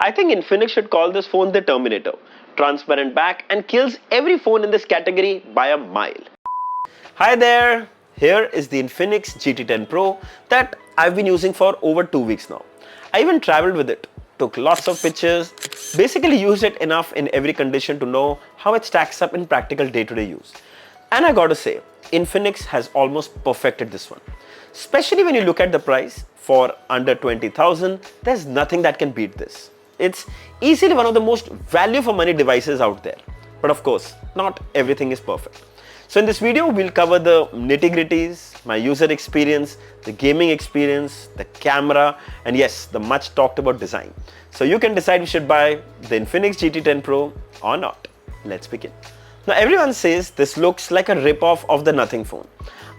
I think Infinix should call this phone the Terminator. Transparent back and kills every phone in this category by a mile. Hi there, here is the Infinix GT10 Pro that I've been using for over 2 weeks now. I even traveled with it, took lots of pictures, basically used it enough in every condition to know how it stacks up in practical day-to-day use. And I gotta say, Infinix has almost perfected this one. Especially when you look at the price, for under 20,000, there's nothing that can beat this. It's easily one of the most value for money devices out there. But of course, not everything is perfect. So in this video, we'll cover the nitty-gritties, my user experience, the gaming experience, the camera, and yes, the much talked about design. So you can decide if you should buy the Infinix GT10 Pro or not. Let's begin. Now everyone says this looks like a rip-off of the Nothing phone.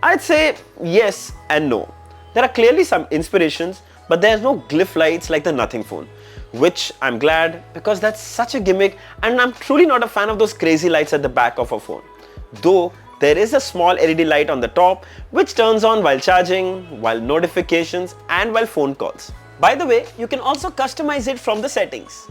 I'd say yes and no. There are clearly some inspirations, but there's no glyph lights like the Nothing phone, which I'm glad because that's such a gimmick and I'm truly not a fan of those crazy lights at the back of a phone. Though there is a small LED light on the top which turns on while charging, while notifications and while phone calls. By the way, you can also customize it from the settings.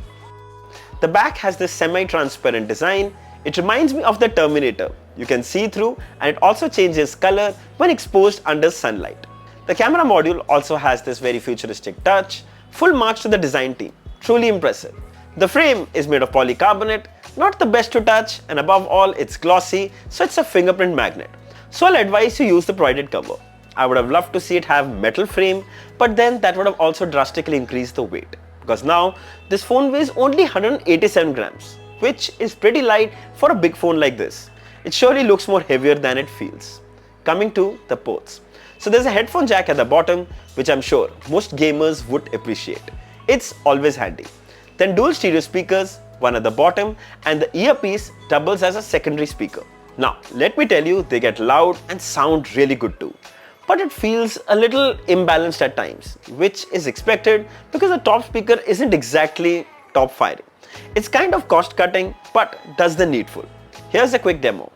The back has this semi-transparent design. It reminds me of the Terminator. You can see through and it also changes color when exposed under sunlight. The camera module also has this very futuristic touch. Full marks to the design team. Truly impressive. The frame is made of polycarbonate, not the best to touch, and above all it's glossy, so it's a fingerprint magnet. So I'll advise you use the provided cover. I would have loved to see it have metal frame, but then that would have also drastically increased the weight. Because now this phone weighs only 187 grams, which is pretty light for a big phone like this. It surely looks more heavier than it feels. Coming to the ports. So there's a headphone jack at the bottom, which I'm sure most gamers would appreciate. It's always handy. Then dual stereo speakers, one at the bottom, and the earpiece doubles as a secondary speaker. Now, let me tell you, they get loud and sound really good too. But it feels a little imbalanced at times, which is expected because the top speaker isn't exactly top firing. It's kind of cost cutting, but does the needful. Here's a quick demo.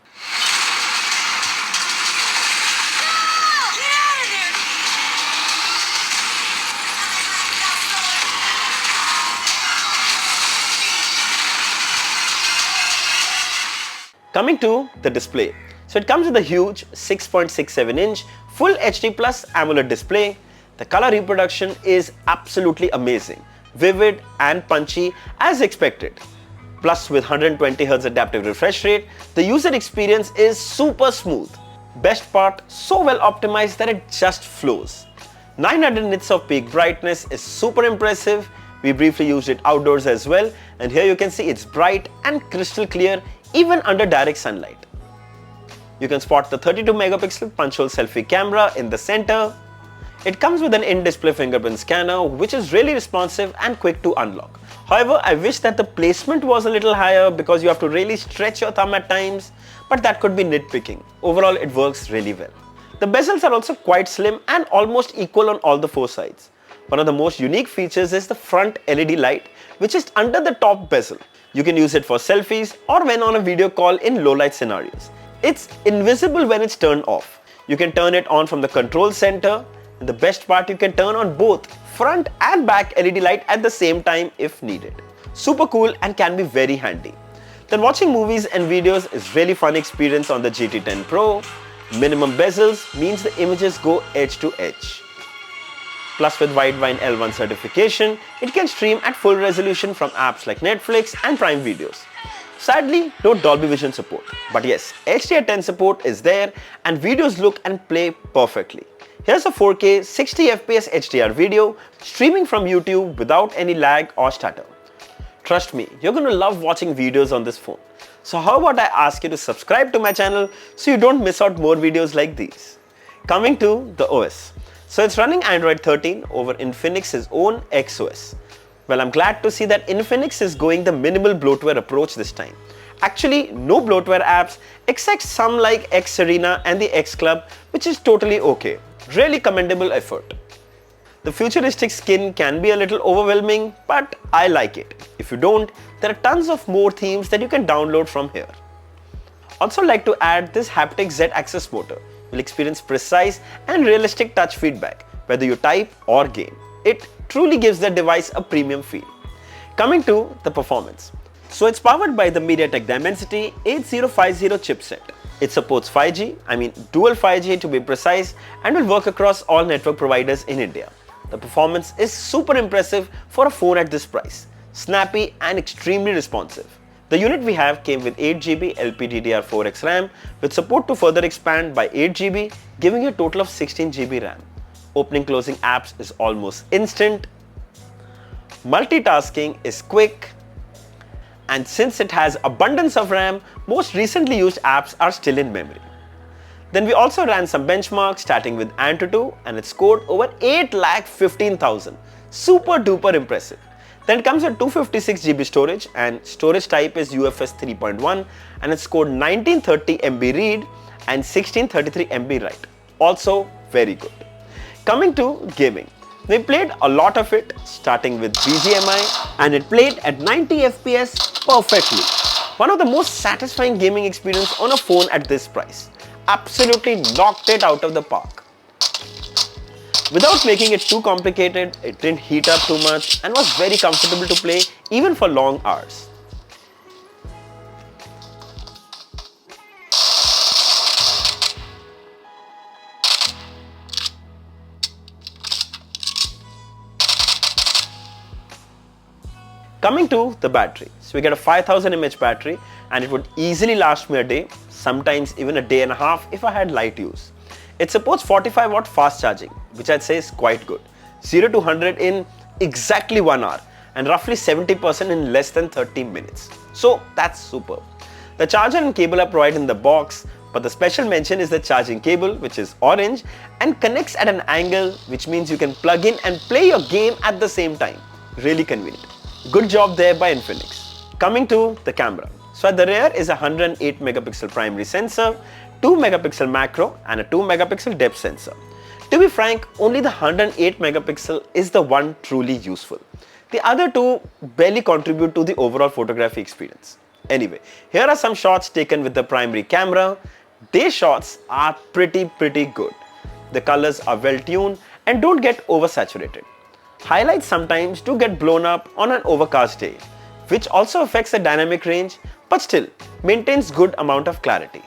Coming to the display. So it comes with a huge 6.67 inch full HD plus AMOLED display. The color reproduction is absolutely amazing, vivid and punchy as expected. Plus with 120Hz adaptive refresh rate, the user experience is super smooth. Best part, so well optimized that it just flows. 900 nits of peak brightness is super impressive. We briefly used it outdoors as well, and here you can see it's bright and crystal clear even under direct sunlight. You can spot the 32 megapixel punch-hole selfie camera in the center. It comes with an in-display fingerprint scanner which is really responsive and quick to unlock. However, I wish that the placement was a little higher because you have to really stretch your thumb at times, but that could be nitpicking. Overall, it works really well. The bezels are also quite slim and almost equal on all the four sides. One of the most unique features is the front LED light, which is under the top bezel. You can use it for selfies or when on a video call in low light scenarios. It's invisible when it's turned off. You can turn it on from the control center, and the best part, you can turn on both front and back LED light at the same time if needed. Super cool and can be very handy. Then watching movies and videos is really fun experience on the GT10 Pro. Minimum bezels means the images go edge to edge. Plus with Widevine L1 certification, it can stream at full resolution from apps like Netflix and Prime Videos. Sadly, no Dolby Vision support. But yes, HDR10 support is there and videos look and play perfectly. Here's a 4K 60fps HDR video streaming from YouTube without any lag or stutter. Trust me, you're going to love watching videos on this phone. So how about I ask you to subscribe to my channel so you don't miss out more videos like these. Coming to the OS. So it's running Android 13 over Infinix's own XOS. Well, I'm glad to see that Infinix is going the minimal bloatware approach this time. Actually, no bloatware apps except some like X Serena and the X Club, which is totally okay. Really commendable effort. The futuristic skin can be a little overwhelming, but I like it. If you don't, there are tons of more themes that you can download from here. Also like to add this haptic Z-axis motor. You'll experience precise and realistic touch feedback, whether you type or game. It truly gives the device a premium feel. Coming to the performance. So it's powered by the MediaTek Dimensity 8050 chipset. It supports 5G, dual 5G to be precise, and will work across all network providers in India. The performance is super impressive for a phone at this price. Snappy and extremely responsive. The unit we have came with 8GB LPDDR4X RAM with support to further expand by 8GB, giving you a total of 16GB RAM. Opening closing apps is almost instant. Multitasking is quick. And since it has abundance of RAM, most recently used apps are still in memory. Then we also ran some benchmarks starting with Antutu and it scored over 8,15,000. Super duper impressive. Then it comes with 256GB storage and storage type is UFS 3.1 and it scored 1930 MB read and 1633 MB write. Also very good. Coming to gaming. We played a lot of it starting with BGMI and it played at 90 FPS perfectly. One of the most satisfying gaming experience on a phone at this price. Absolutely knocked it out of the park. Without making it too complicated, it didn't heat up too much and was very comfortable to play even for long hours. Coming to the battery. So we get a 5000 mAh battery and it would easily last me a day, sometimes even a day and a half if I had light use. It supports 45 watt fast charging, which I'd say is quite good. 0 to 100 in exactly 1 hour and roughly 70% in less than 30 minutes. So that's superb. The charger and cable are provided in the box, but the special mention is the charging cable, which is orange and connects at an angle, which means you can plug in and play your game at the same time. Really convenient. Good job there by Infinix. Coming to the camera. So at the rear is a 108 megapixel primary sensor, 2 megapixel macro and a 2 megapixel depth sensor. To be frank, only the 108 megapixel is the one truly useful. The other two barely contribute to the overall photography experience. Anyway, here are some shots taken with the primary camera. Day shots are pretty good. The colors are well tuned and don't get oversaturated. Highlights sometimes do get blown up on an overcast day, which also affects the dynamic range, but still maintains good amount of clarity.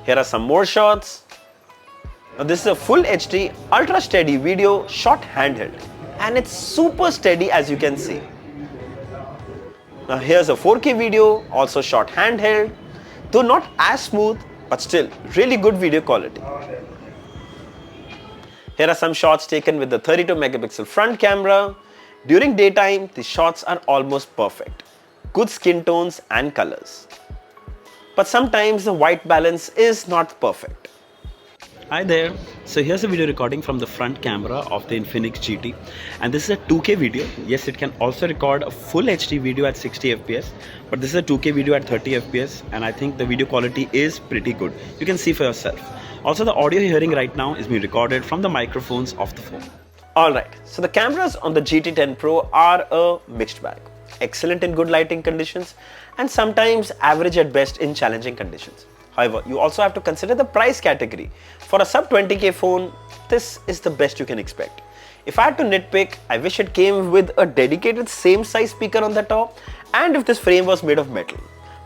Here are some more shots. Now this is a full HD ultra steady video shot handheld and it's super steady as you can see. Now here's a 4K video also shot handheld, though not as smooth but still really good video quality. Here are some shots taken with the 32 megapixel front camera. During daytime, the shots are almost perfect. Good skin tones and colors. But sometimes the white balance is not perfect. Hi there. So here's a video recording from the front camera of the Infinix GT and this is a 2K video. Yes, it can also record a full HD video at 60 FPS, but this is a 2K video at 30 FPS and I think the video quality is pretty good. You can see for yourself. Also, the audio you're hearing right now is being recorded from the microphones of the phone. Alright, so the cameras on the GT10 Pro are a mixed bag. Excellent in good lighting conditions and sometimes average at best in challenging conditions. However, you also have to consider the price category. For a sub 20k phone, this is the best you can expect. If I had to nitpick, I wish it came with a dedicated same size speaker on the top and if this frame was made of metal.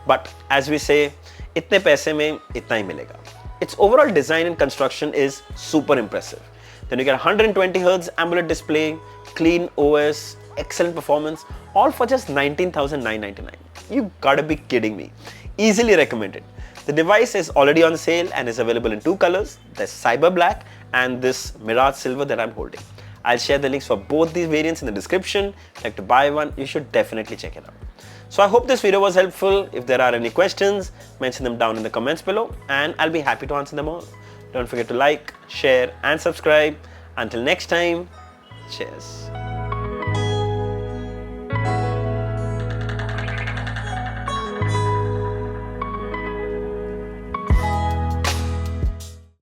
But as we say, itne paise mein itna hi milega. Its overall design and construction is super impressive. Then you get 120Hz AMOLED display, clean OS, excellent performance, all for just 19,999. You gotta be kidding me. Easily recommended. The device is already on sale and is available in two colors. There's Cyber Black and this Mirage Silver that I'm holding. I'll share the links for both these variants in the description. If you'd like to buy one, you should definitely check it out. So I hope this video was helpful. If there are any questions, mention them down in the comments below and I'll be happy to answer them all. Don't forget to like, share and subscribe. Until next time, cheers.